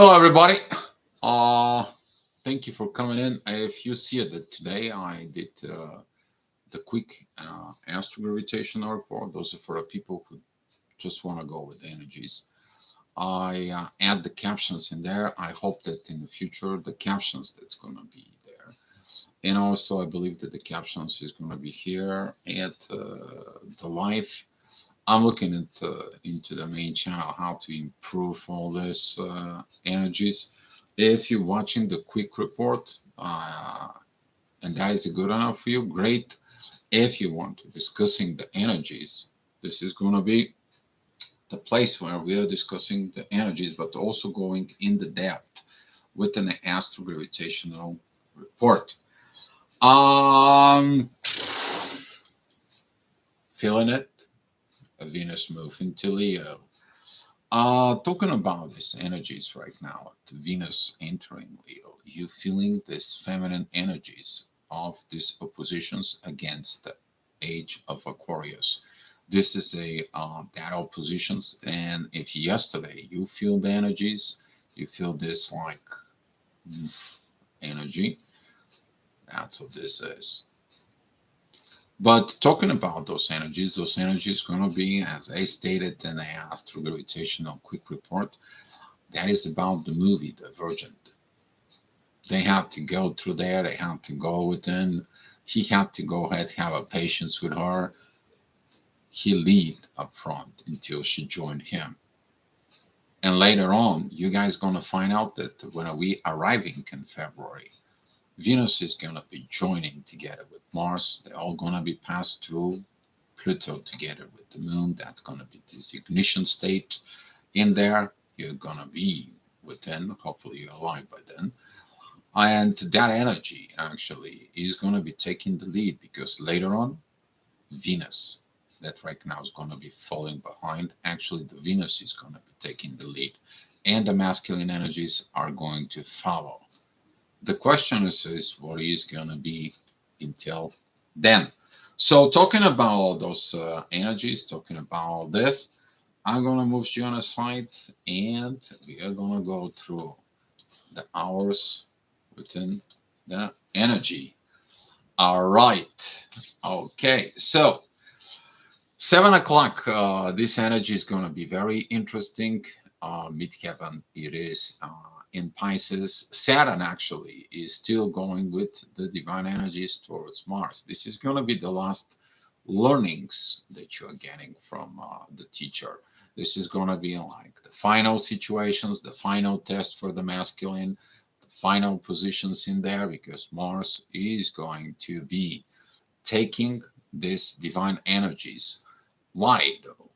Hello, everybody. Uh, Thank you for coming in. If you see it, that today I did the quick astro gravitational report. Those are for the people who just want to go with the energies. I add the captions in there. I hope that in the future the captions that's going to be there, and also I believe that the captions is going to be here at the live. I'm looking into the main channel how to improve all this energies. If you're watching the quick report and that is good enough for you, great. If you want to discussing the energies, this is going to be the place where we are discussing the energies, but also going in the depth with an astrogravitational report. Um, Feeling it? A Venus move into Leo. Talking about these energies right now, the Venus entering Leo, you feeling these feminine energies of these oppositions against the age of Aquarius. This is a that oppositions, and if yesterday you feel the energies, you feel this like energy. That's what this is. But talking about those energies going to be, as I stated in the astro gravitational quick report, that is about the movie Divergent. They have to go through there. They have to go within. He had to go ahead, have a patience with her. He lead up front until she joined him. And later on, you guys gonna find out that when we arriving in February, Venus is gonna be joining together with Mars. They're all gonna be passed through Pluto together with the Moon. That's gonna be this ignition state in there. You're gonna be within. Hopefully, you're alive by then. And that energy actually is going to be taking the lead because later on, Venus, that right now is going to be falling behind. Actually, the Venus is going to be taking the lead, and the masculine energies are going to follow. The question is what is going to be until then. So, talking about all those energies, talking about this, I'm going to move you on a side and we are going to go through the hours within the energy. All right. Okay. So 7 o'clock. This energy is going to be very interesting. Midheaven. It is in Pisces. Saturn actually is still going with the divine energies towards Mars. This is going to be the last learnings that you are getting from the teacher. This is going to be like the final situations, the final test for the masculine, final positions in there because Mars is going to be taking these divine energies. Why though?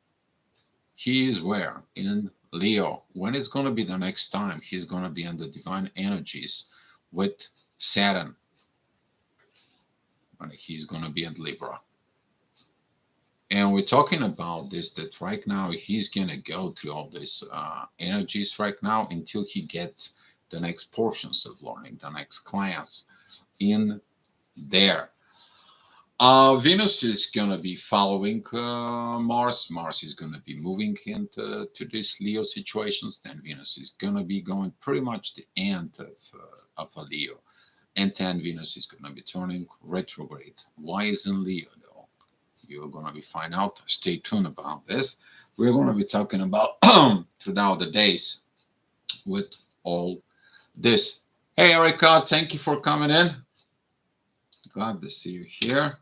He is where? In Leo. When is going to be the next time he's going to be in the divine energies with Saturn? When he's going to be in Libra. And we're talking about this that right now he's going to go through all these energies right now until he gets the next portions of learning, the next class in there. Venus is going to be following Mars. Mars is going to be moving into to these Leo situations. Then Venus is going to be going pretty much the end of a Leo. And then Venus is going to be turning retrograde. Why is in Leo though? You're going to be find out. Stay tuned about this. We're going to be talking about throughout the days with all this. Hey, Erica, thank you for coming in. Glad to see you here.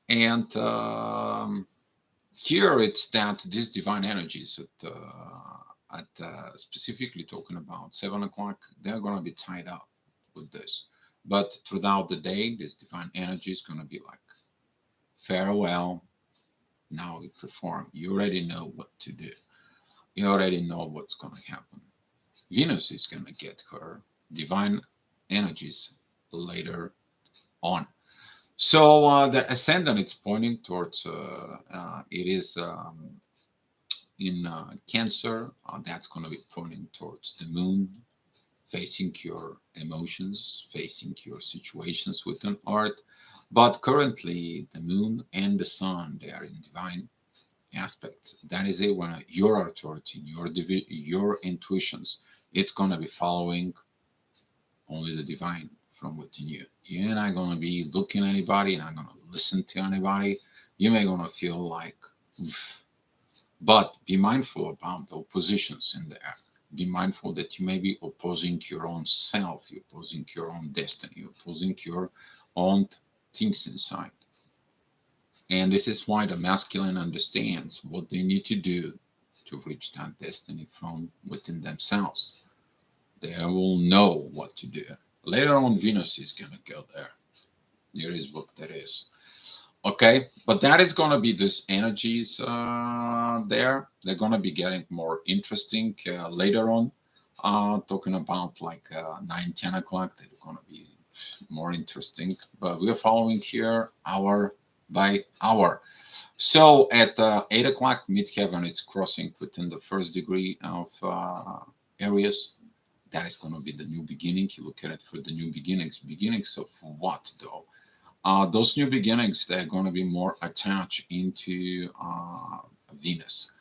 And here it's that these divine energies at specifically talking about 7 o'clock, they're going to be tied up with this. But throughout the day, this divine energy is going to be like farewell. Now we perform. You already know what to do. You already know what's going to happen. Venus is going to get her divine energies later on. So the ascendant it's pointing towards it is in Cancer. That's going to be pointing towards the moon, facing your emotions, facing your situations within art. But currently, the moon and the sun they are in divine aspects. That is it when your authority, your intuitions, It's going to be following only the divine from within you. You're not going to be looking at anybody, you're not going to listen to anybody. You may going to feel like, oof. But be mindful about the oppositions in there. Be mindful that you may be opposing your own self, you're opposing your own destiny, you're opposing your own things inside. And this is why the masculine understands what they need to do to reach that destiny from within themselves. They will know what to do. Later on, Venus is going to go there. Here is what that is. Okay, but that is going to be this energies there. They're going to be getting more interesting later on. Talking about like 9, 10 o'clock, they're going to be more interesting. But we're following here hour by hour. So at 8 o'clock, midheaven, it's crossing within the first degree of Aries. That is going to be the new beginning. You look at it for the new beginnings. Beginnings of what, though? Those new beginnings, they're going to be more attached into Venus.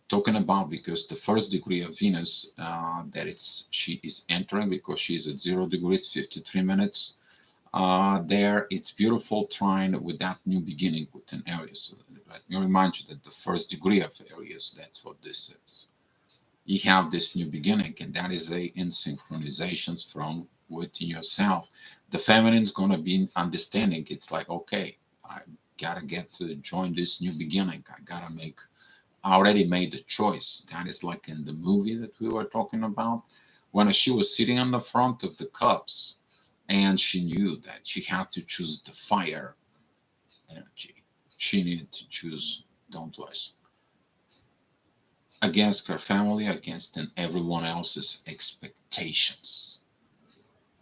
Talking about because the first degree of Venus she is entering because she's at 0 degrees 53 minutes. There, it's beautiful trine with that new beginning within Aries. So let me remind you that the first degree of Aries, that's what this is. You have this new beginning, and that is in synchronizations from within yourself. The feminine is going to be understanding. It's like, okay, I gotta get to join this new beginning. I already made the choice. That is like in the movie that we were talking about, when she was sitting on the front of the cups, and she knew that she had to choose the fire energy. She needed to choose Dauntless against her family, against everyone else's expectations.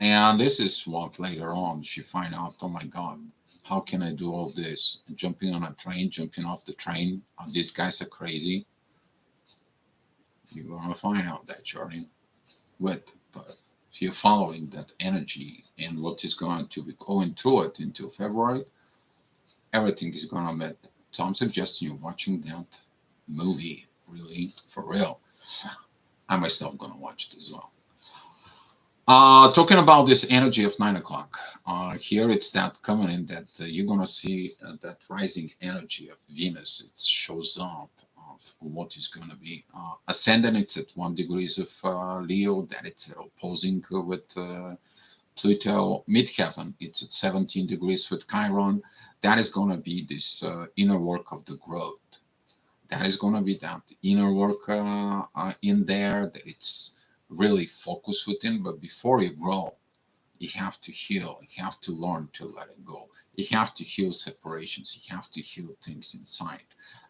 And this is what later on she find out, oh my God, how can I do all this? Jumping on a train, jumping off the train. Oh, these guys are crazy. You're going to find out that journey with. But if you're following that energy and what is going to be going through it into February, everything is going to met. So I'm suggesting you watching that movie, really, for real. I myself going to watch it as well. Talking about this energy of 9 o'clock, here it's that coming in that you're going to see that rising energy of Venus. It shows up of what is going to be. Ascendant, it's at 1 degrees of Leo, that it's opposing with Pluto. Midheaven, it's at 17 degrees with Chiron. That is going to be this inner work of the growth. That is going to be that inner work in there, that it's really focus within. But before you grow, you have to heal. You have to learn to let it go. You have to heal separations. You have to heal things inside.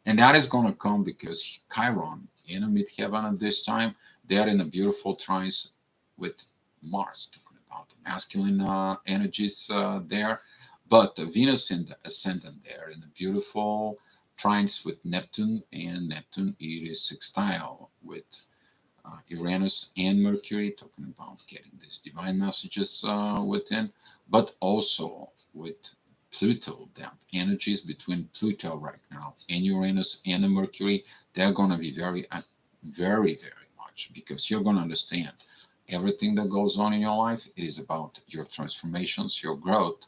And that is going to come because Chiron in a midheaven at this time, they are in a beautiful trines with Mars, talking about the masculine energies there. But Venus in the ascendant there in a beautiful trines with Neptune, and Neptune it is sextile with Uranus and Mercury, talking about getting these divine messages within, but also with Pluto. That energies between Pluto right now and Uranus and the Mercury, they're going to be very, very, very much, because you're going to understand everything that goes on in your life. It is about your transformations, your growth,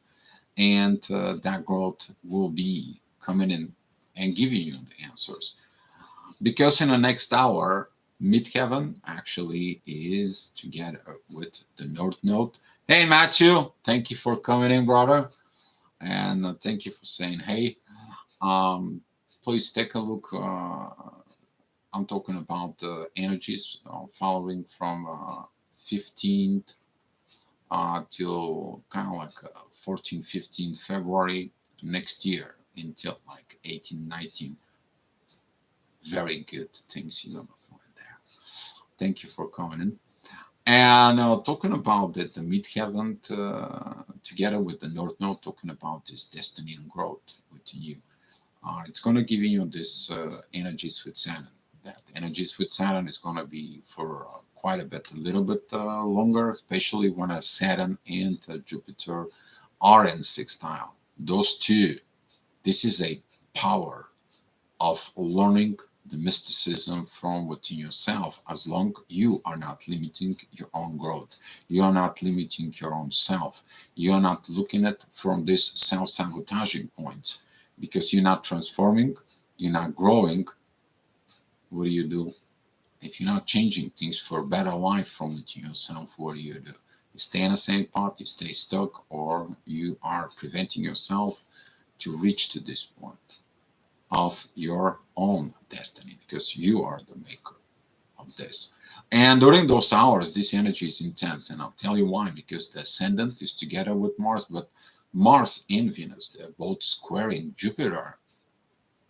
and that growth will be coming in and giving you the answers. Because in the next hour, midheaven actually is together with the North Node. Hey, Matthew, thank you for coming in, brother. And thank you for saying hey. Please take a look. I'm talking about the energies following from 15th till kind of like 14, 15 February next year until like 18, 19. Very good things you're going to find there. Thank you for coming in. And talking about that, the midheaven together with the North Node, talking about this destiny and growth within you. It's going to give you this energies with Saturn. That energies with Saturn is going to be for quite a bit, a little bit longer, especially when Saturn and Jupiter are in sextile. Those two, this is a power of learning the mysticism from within yourself, as long you are not limiting your own growth. You are not limiting your own self. You are not looking at from this self-sabotaging point, because you're not transforming, you're not growing. What do? If you're not changing things for a better life from within yourself, what do? You stay in the same path, you stay stuck, or you are preventing yourself to reach to this point of your own destiny, because you are the maker of this. And during those hours, this energy is intense, and I'll tell you why. Because the ascendant is together with Mars, but Mars and Venus, they're both squaring Jupiter.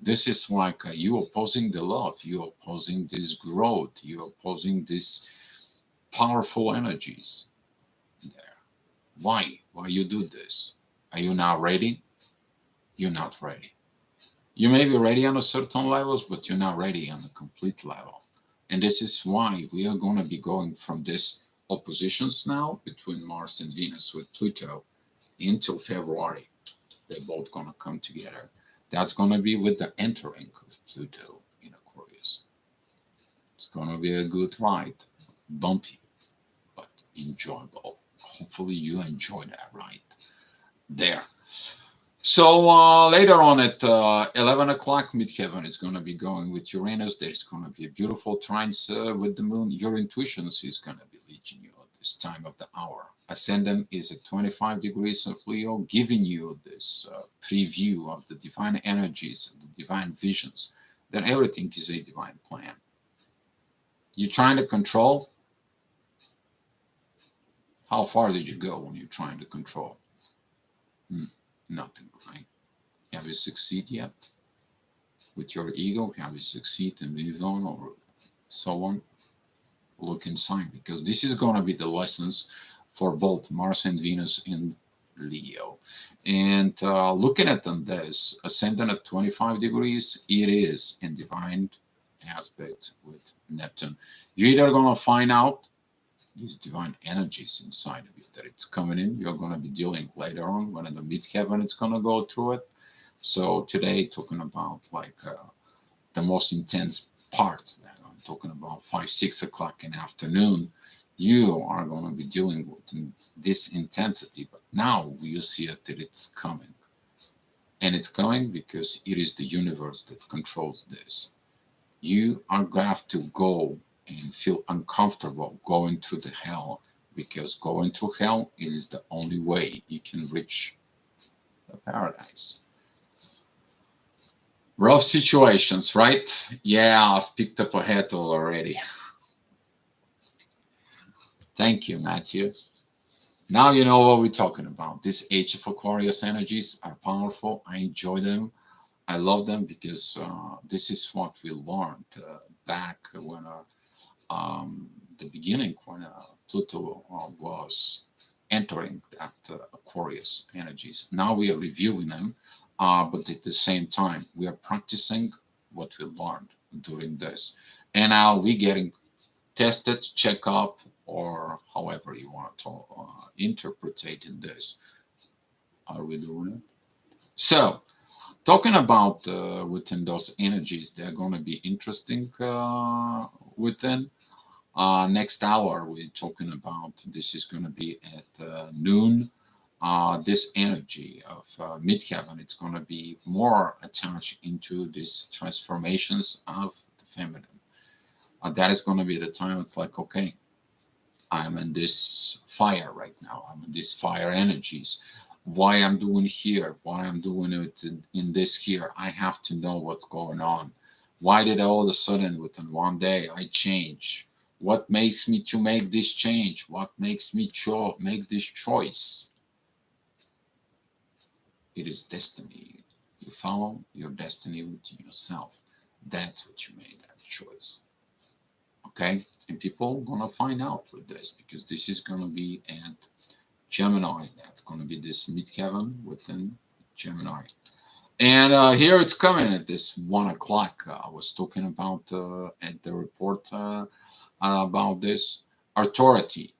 This is like you opposing the love, you opposing this growth, you opposing these powerful energies there. Why you do this? Are you not ready? You're not ready. You may be ready on a certain levels, but you're not ready on a complete level. And this is why we are going to be going from this oppositions now between Mars and Venus with Pluto until February. They're both going to come together. That's going to be with the entering of Pluto in Aquarius. It's going to be a good ride, bumpy, but enjoyable. Hopefully, you enjoy that ride there. So later on at 11 o'clock, midheaven is going to be going with Uranus. There's going to be a beautiful trines with the moon. Your intuition is going to be leading you at this time of the hour. Ascendant is at 25 degrees of Leo, giving you this preview of the divine energies, the divine visions, that everything is a divine plan. You're trying to control. How far did you go when you're trying to control? Nothing, right? Have you succeeded yet with your ego? Have you succeeded and moved on, or so on? Look inside, because this is going to be the lessons for both Mars and Venus in Leo. And looking at them, this ascendant at 25 degrees, it is in divine aspect with Neptune. You're either going to find out these divine energies inside of you that it's coming in. You're going to be dealing later on when in the midheaven it's going to go through it. So today, talking about like the most intense parts that I'm talking about 5, 6 o'clock in the afternoon, you are going to be dealing with this intensity. But now you see it that it's coming. And it's coming because it is the universe that controls this. You are going to have to go and feel uncomfortable going through the hell, because going through hell is the only way you can reach the paradise. Rough situations, right? Yeah, I've picked up a handle already. Thank you, Matthew. Now you know what we're talking about. This age of Aquarius energies are powerful. I enjoy them. I love them because this is what we learned back when the beginning, when Pluto was entering that Aquarius energies. Now we are reviewing them, but at the same time, we are practicing what we learned during this. And now we're getting tested, check up, or however you want to interpret in this. Are we doing it? So, talking about within those energies, they're going to be interesting within. Next hour, we're talking about this is going to be at noon. This energy of midheaven, it's going to be more attached into these transformations of the feminine. That is going to be the time it's like, okay, I'm in this fire right now. I'm in these fire energies. Why I'm doing here, why I'm doing it in this here. I have to know what's going on. Why did all of a sudden within one day I change? What makes me to make this change? What makes me make this choice? It is destiny. You follow your destiny within yourself. That's what you made that choice. Okay? And people are gonna find out with this, because this is gonna be at Gemini. That's gonna be this midheaven within Gemini. And here it's coming at this 1 o'clock. I was talking about at the report about this authority.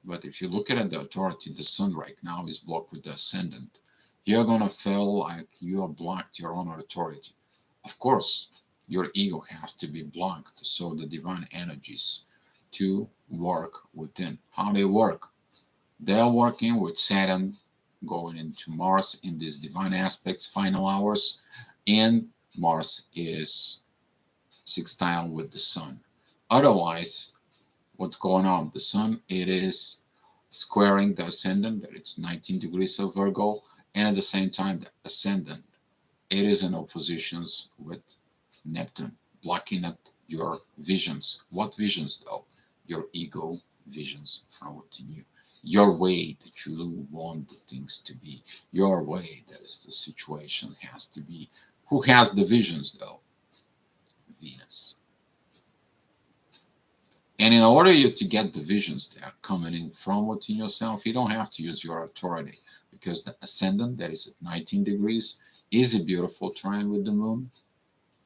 But if you look at the authority, the sun right now is blocked with the ascendant. You're gonna feel like you have blocked your own authority. Of course, Your ego has to be blocked so the divine energies to work within. How they work? They're working with Saturn going into Mars in these divine aspects, final hours, and Mars is sextile with the Sun. Otherwise, what's going on? The Sun, it is squaring the ascendant, that it's 19 degrees of Virgo, and at the same time, the ascendant, it is in oppositions with Neptune, blocking up your visions. What visions, though? Your ego visions from within you. Your way that you want the things to be. Your way that is the situation has to be. Who has the visions, though? Venus. And in order you to get the visions that are coming in from within yourself, you don't have to use your authority because the ascendant that is at 19 degrees is a beautiful trine with the moon,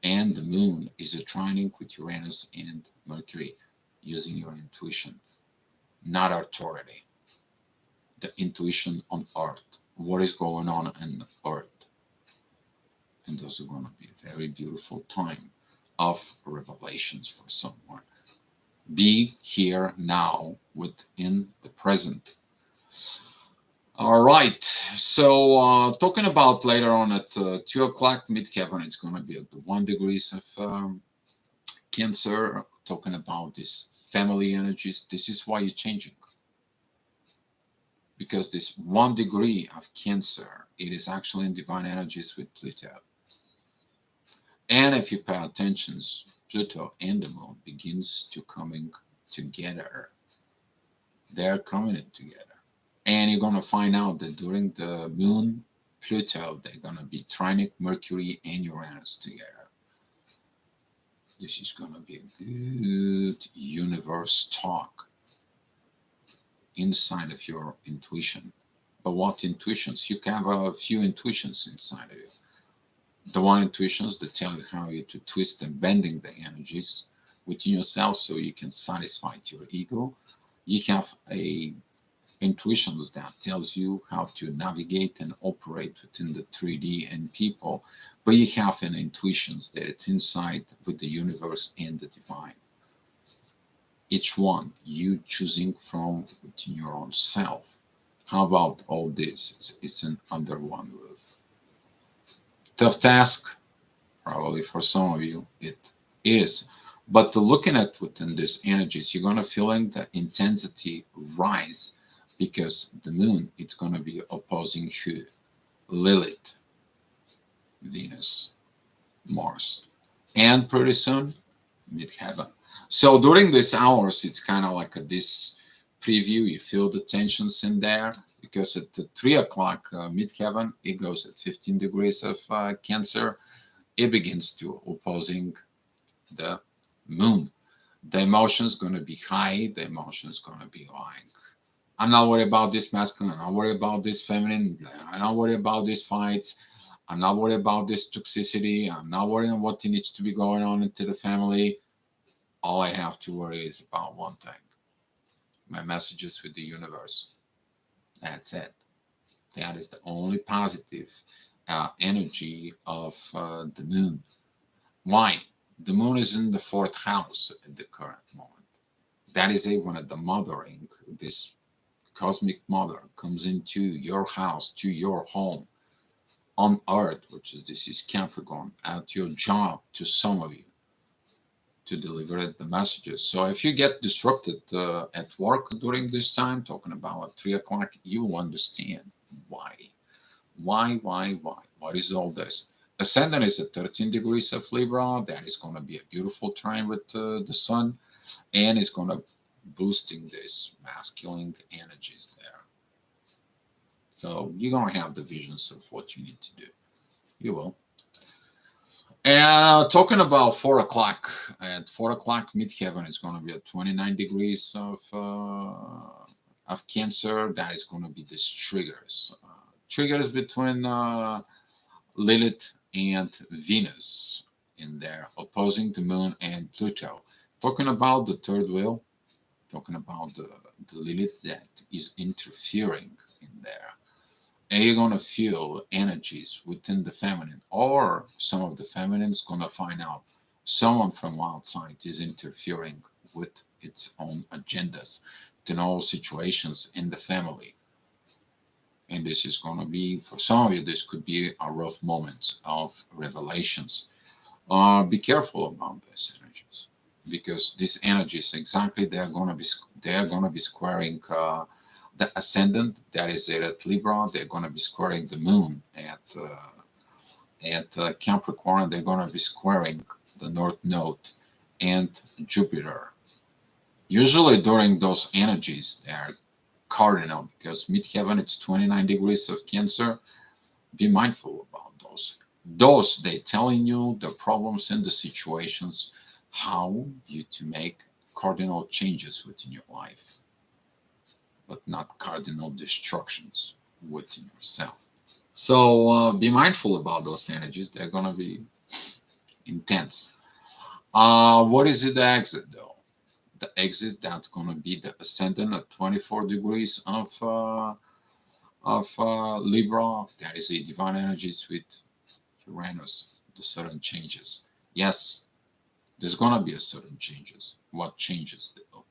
and the moon is a trining with Uranus and Mercury, using your intuition, not authority. The intuition on Earth, what is going on in Earth. And those are going to be a very beautiful time of revelations for someone. Be here now within the present. All right. So talking about later on at 2 o'clock midheaven, it's going to be at the 1 degrees of Cancer. Talking about these family energies. This is why you're changing. Because this 1 degree of Cancer, it is actually in divine energies with Pluto. And if you pay attention, Pluto and the moon begins to coming together. They're coming in together. And you're going to find out that during the moon, Pluto, they're going to be trinic Mercury and Uranus together. This is going to be a good universe talk inside of your intuition. But what intuitions? You can have a few intuitions inside of you. The one intuitions that tell you how you to twist and bending the energies within yourself so you can satisfy your ego. You have a intuitions that tells you how to navigate and operate within the 3D and people, but you have an intuitions that it's inside with the universe and the divine. Each one you choosing from within your own self. How about all this? It's an under one roof. Tough task, probably for some of you it is. But looking at within these energies, you're going to feeling the intensity rise because the moon, it's going to be opposing who? Lilith, Venus, Mars. And pretty soon, midheaven. So during these hours, it's kind of like this preview. You feel the tensions in there because at 3 o'clock midheaven, it goes at 15 degrees of Cancer. It begins to opposing the moon. The emotion's going to be high. The emotion's going to be like, I'm not worried about this masculine. I'm not worried about this feminine. I'm not worried about these fights. I'm not worried about this toxicity. I'm not worried on what needs to be going on into the family. All I have to worry is about one thing. My messages with the universe. That's it. That is the only positive energy of the moon. Why? The moon is in the 4th house at the current moment. That is when at the mothering, this cosmic mother comes into your house, to your home, on Earth, which is this is Capricorn, at your job, to some of you, to deliver the messages. So if you get disrupted at work during this time, talking about at 3 o'clock, you will understand why. Why? What is all this? Ascendant is at 13 degrees of Libra. That is going to be a beautiful trine with the sun, and it's going to boosting this masculine energies there. So you're going to have the visions of what you need to do. You will. And talking about 4 o'clock, at 4 o'clock midheaven is going to be at 29 degrees of Cancer. That is going to be these triggers. Triggers between Lilith and Venus in there, opposing the moon and Pluto. Talking about the third wheel, talking about the Lilith that is interfering in there. And you're going to feel energies within the feminine, or some of the feminine is going to find out Someone from outside is interfering with its own agendas to know situations in the family. And this is going to be, for some of you, this could be a rough moment of revelations. Be careful about these energies, because these energies exactly they're going to be squaring the ascendant, that is it at Libra. They're going to be squaring the moon at Capricorn. They're going to be squaring the North Node and Jupiter. Usually during those energies, they're cardinal, because midheaven it's 29 degrees of Cancer. Be mindful about those. Those they telling you the problems and the situations, how you to make cardinal changes within your life, but not cardinal destructions within yourself. So be mindful about those energies. They're gonna be intense. What is the exit though? The exit that's gonna be the ascendant at 24 degrees of Libra. That is the divine energies with Uranus, the sudden changes. Yes, there's gonna be a sudden changes. What changes though?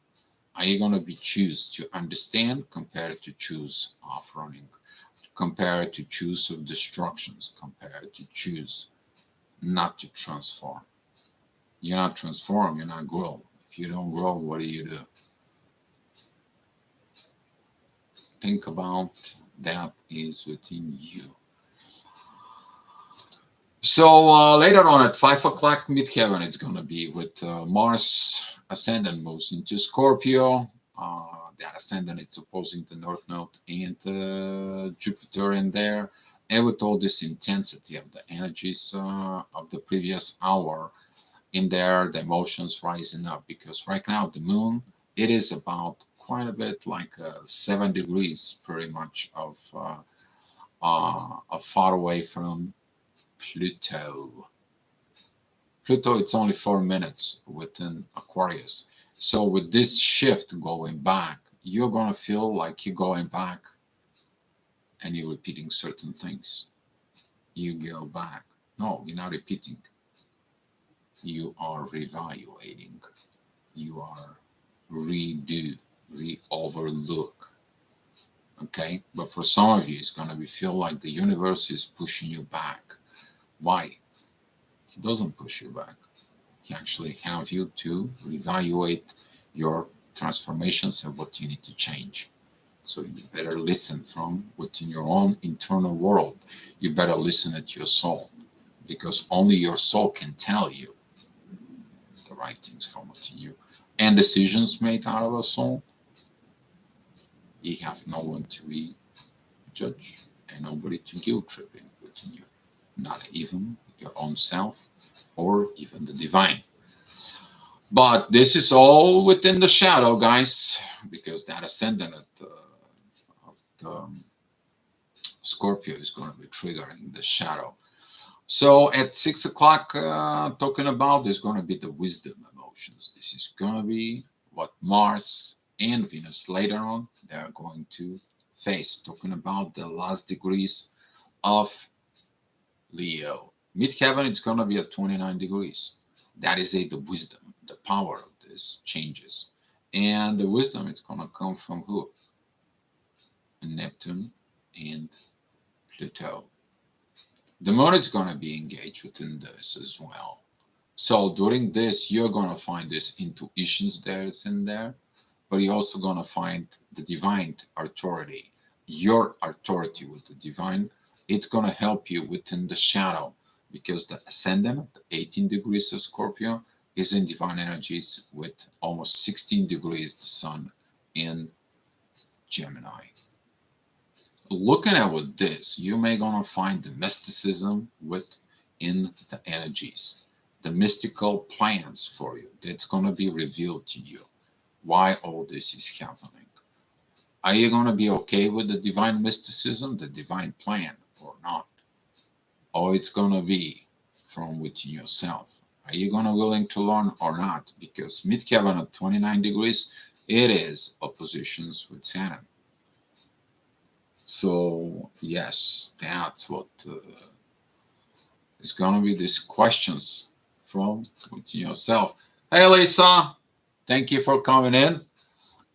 Are you gonna be choose to understand compared to choose of running, compared to choose of destructions, compared to choose not to transform? You're not transform, you're not grow. If you don't grow, what do you do? Think about that is within you. So later on at 5 o'clock midheaven, it's going to be with Mars ascendant moves into Scorpio. That ascendant it's opposing the North Node and Jupiter in there. And with all this intensity of the energies of the previous hour in there, the emotions rising up, because right now the moon it is about quite a bit like 7 degrees pretty much of far away from Pluto. Pluto, it's only 4 minutes within Aquarius. So with this shift going back, you're gonna feel like you're going back and you're repeating certain things. You go back. No, you're not repeating. You are reevaluating. You are redo, re-overlook. Okay? But for some of you, it's gonna be feel like the universe is pushing you back. Why? It doesn't push you back. Actually have you to evaluate your transformations and what you need to change. So you better listen from within your own internal world. You better listen at your soul, because only your soul can tell you the right things from within you. And decisions made out of a soul, you have no one to be judge and nobody to guilt tripping within you. Not even your own self or even the divine. But this is all within the shadow, guys, because that ascendant of the Scorpio is going to be triggering the shadow. So at 6 o'clock, talking about, there's going to be the wisdom emotions. This is going to be what Mars and Venus later on they are going to face. Talking about the last degrees of Leo. Midheaven, it's going to be at 29 degrees. That is the wisdom, the power of these changes. And the wisdom is going to come from who? Neptune and Pluto. The moon is going to be engaged within this as well. So during this, you're going to find this intuitions that's in there, but you're also going to find the divine authority, your authority with the divine. It's going to help you within the shadow, because the ascendant, the 18 degrees of Scorpio, is in divine energies with almost 16 degrees the sun in Gemini. Looking at with this, you may gonna find the mysticism within the energies, the mystical plans for you that's gonna be revealed to you. Why all this is happening? Are you gonna be okay with the divine mysticism, the divine plan, or not? Or it's gonna be from within yourself? Are you gonna willing to learn or not? Because midheaven at 29 degrees, it is oppositions with Saturn. So yes, that's what is going to be these questions from within yourself. Hey, Lisa, thank you for coming in.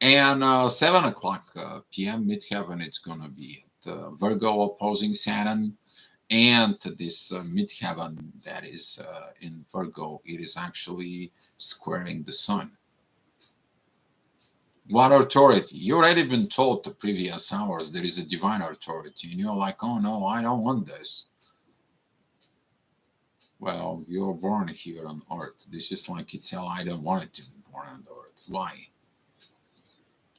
And 7 o'clock p.m. midheaven, it's going to be at Virgo opposing Saturn. And this midheaven that is in Virgo, it is actually squaring the sun. What authority? You already been told the previous hours there is a divine authority, and you're like, oh no, I don't want this. Well, you're born here on earth. This is like you tell I don't want it to be born on earth. Why?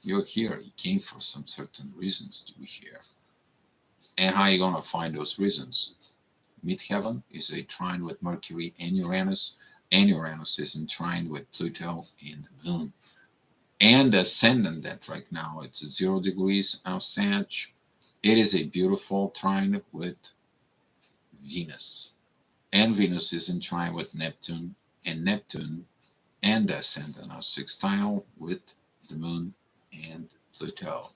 You're here. You came for some certain reasons to be here. And how are you going to find those reasons? Midheaven is a trine with Mercury and Uranus is in trine with Pluto and the Moon. And ascendant that right now it's 0 degrees of Sag. It is a beautiful trine with Venus. And Venus is in trine with Neptune, and Neptune and the ascendant are sextile with the Moon and Pluto.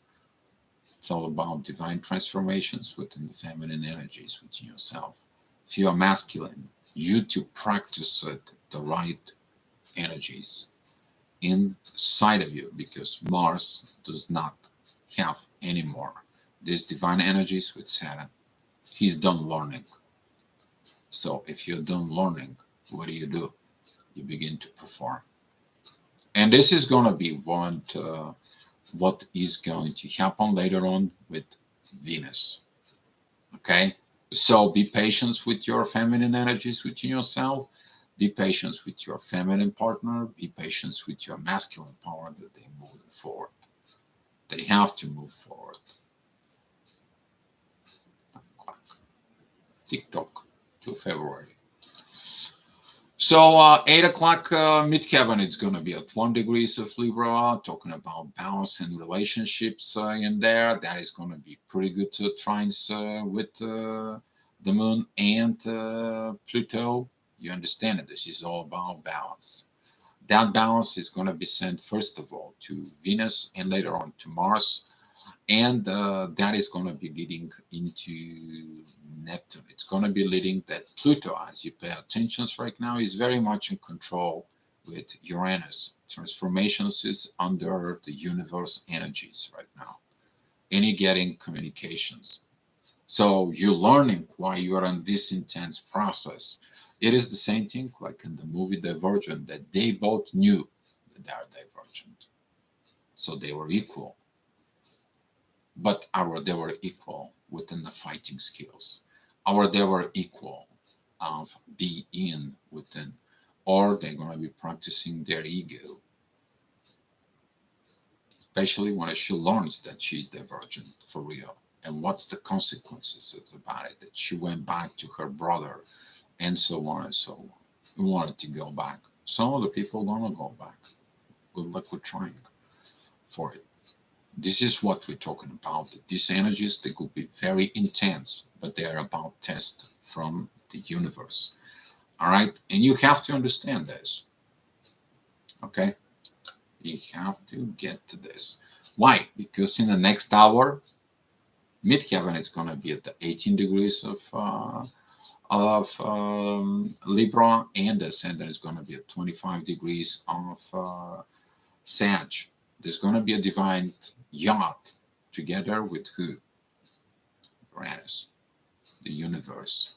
It's all about divine transformations within the feminine energies within yourself. If you are masculine, you to practice it, the right energies inside of you, because Mars does not have anymore these divine energies with Saturn. He's done learning. So if you're done learning, what do? You begin to perform. And this is going to be what is going to happen later on with Venus. Okay? So be patient with your feminine energies within yourself. Be patient with your feminine partner. Be patient with your masculine power that they move forward. They have to move forward. TikTok to February. So 8 o'clock midheaven, it's going to be at 1 degrees of Libra, talking about balance and relationships in there. That is going to be pretty good trines with the Moon and Pluto. You understand that this is all about balance. That balance is going to be sent first of all to Venus and later on to Mars. And that is going to be leading into Neptune. It's going to be leading that Pluto, as you pay attention right now, is very much in control with Uranus. Transformations is under the universe energies right now. And you're getting communications. So you're learning why you are in this intense process. It is the same thing like in the movie Divergent, that they both knew that they are divergent. So they were equal. But they were equal within the fighting skills. They were equal of being within, or they're going to be practicing their ego. Especially when she learns that she's divergent for real. And what's the consequences about it? That she went back to her brother and so on and so on. We wanted to go back. Some of the people are going to go back. Good luck with trying for it. This is what we're talking about. These energies, they could be very intense, but they are about test from the universe. All right? And you have to understand this. Okay? You have to get to this. Why? Because in the next hour, midheaven is going to be at the 18 degrees of Libra, and the ascendant is going to be at 25 degrees of Sag. There's going to be a divine yacht together with who? Uranus, the universe.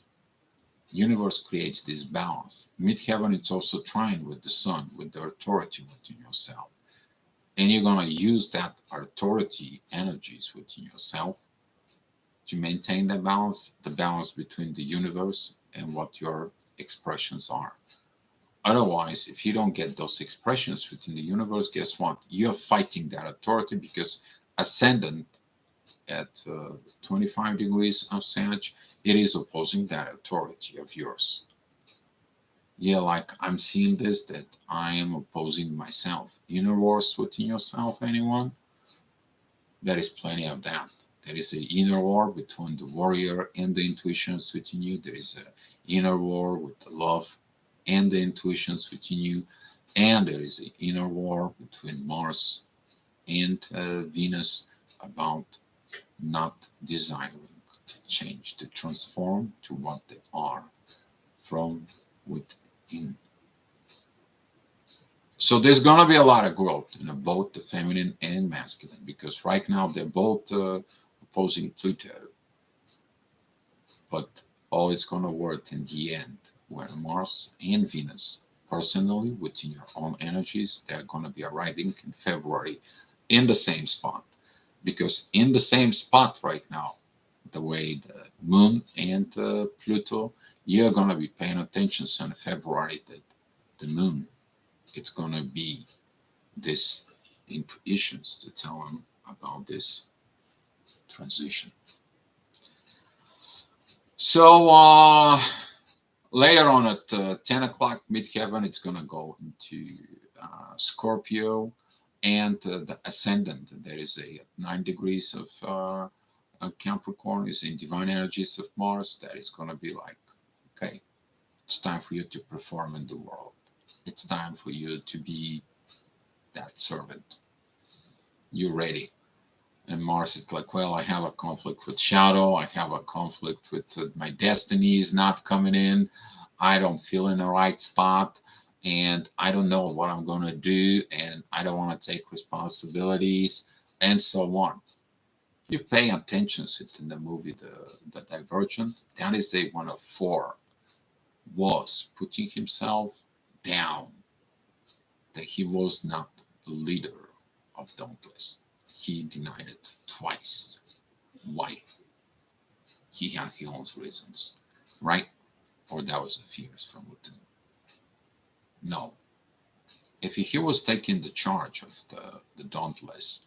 Universe creates this balance. Midheaven, it's also trine with the sun, with the authority within yourself. And you're going to use that authority energies within yourself to maintain the balance between the universe and what your expressions are. Otherwise, if you don't get those expressions within the universe, guess what? You're fighting that authority, because ascendant at 25 degrees of Sag, it is opposing that authority of yours. Yeah, like I'm seeing this, that I am opposing myself. Inner wars within yourself, anyone? There is plenty of that. There is an inner war between the warrior and the intuitions within you. There is an inner war with the love and the intuitions within you. And there is an inner war between Mars and Venus about not desiring to change, to transform to what they are from within So there's going to be a lot of growth in both the feminine and masculine, because right now they're both opposing Pluto, but all is going to work in the end, where Mars and Venus, personally within your own energies, they're going to be arriving in February in the same spot. Because in the same spot right now, the way the Moon and Pluto, you're going to be paying attention in February that the Moon, it's going to be this intuitions to tell them about this transition. So later on at 10 o'clock midheaven, it's going to go into Scorpio, and the ascendant, there is a 9 degrees of Capricorn, is in divine energies of Mars. That is going to be like, okay, it's time for you to perform in the world. It's time for you to be that servant. You're ready. And Mars is like, well, I have a conflict with shadow. I have a conflict with my destiny is not coming in. I don't feel in the right spot. And I don't know what I'm going to do. And I don't want to take responsibilities and so on. You pay attention to it in the movie, the Divergent. That is a one of four was putting himself down, that he was not the leader of Dauntless. He denied it twice. Why? He had his own reasons, right? Or that was a fears from within. No. If he was taking the charge of the Dauntless,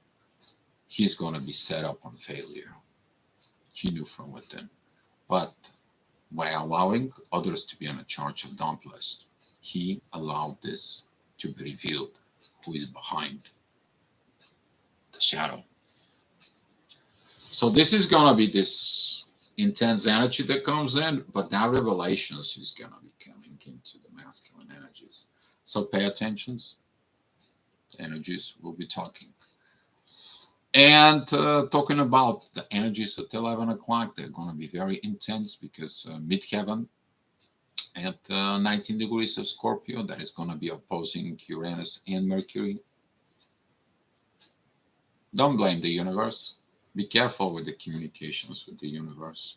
he's going to be set up on failure. He knew from within. But by allowing others to be in charge of Dauntless, he allowed this to be revealed who is behind the shadow. So this is going to be this intense energy that comes in, but that revelations is going to be coming into the masculine energies. So pay attention. The energies will be talking. And talking about the energies at 11 o'clock, they're going to be very intense because midheaven at 19 degrees of Scorpio, that is going to be opposing Uranus and Mercury. Don't blame the universe. Be careful with the communications with the universe.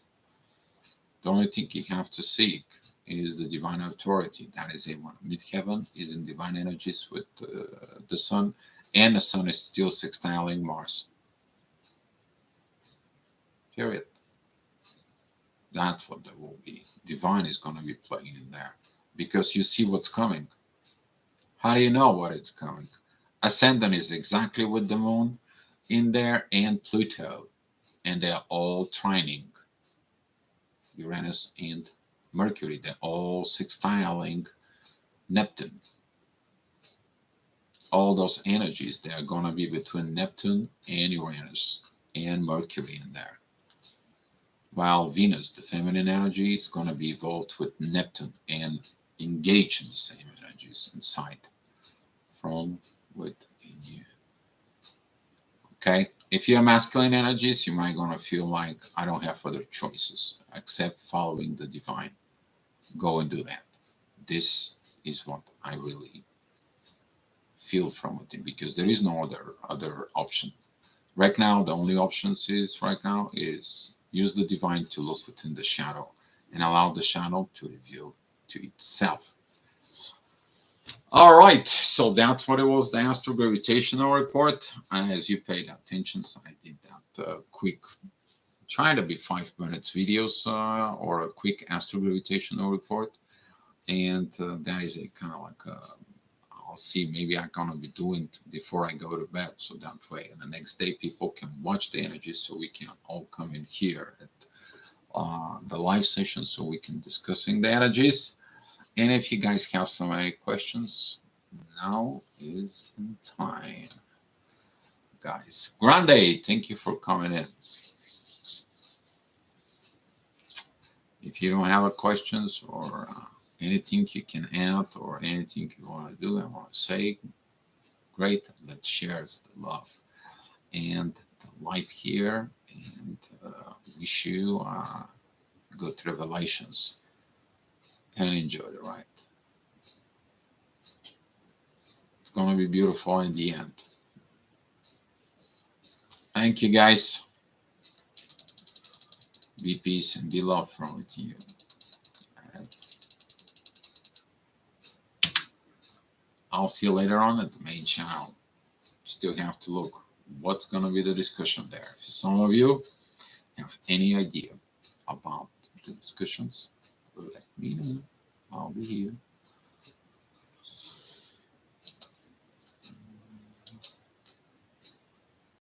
The only thing you have to seek is the divine authority. That is a one. Midheaven is in divine energies with the sun, and the sun is still sextiling Mars. Period. That's what there will be. Divine is going to be playing in there because you see what's coming. How do you know what is coming? Ascendant is exactly with the moon in there and Pluto, and they're all trining Uranus and Mercury. They're all sextiling Neptune. All those energies, they are going to be between Neptune and Uranus and Mercury in there. While Venus, the feminine energy, is going to be involved with Neptune and engage in the same energies inside from within you. Okay? If you have masculine energies, you might going to feel like I don't have other choices except following the divine. Go and do that. This is what I really feel from it because there is no other option. Right now, the only options is right now is use the divine to look within the shadow and allow the shadow to reveal to itself. All right, so that's what it was, the astro gravitational report. As you paid attention, so I did that quick, trying to be 5 minutes videos or a quick astro gravitational report. And that is a kind of like I'll see, maybe I'm gonna be doing before I go to bed, so that way and the next day people can watch the energies, so we can all come in here at the live session, so we can discussing the energies. And if you guys have so many questions, now is the time, guys. Grande, thank you for coming in. If you don't have a questions or anything you can add or anything you want to do and want to say, great. Let's share the love and the light here, and wish you good revelations and enjoy the ride. going to be beautiful in the end. Thank you, guys. Be peace and be love from you. I'll see you later on at the main channel. Still have to look what's going to be the discussion there. If some of you have any idea about the discussions, let me know. I'll be here.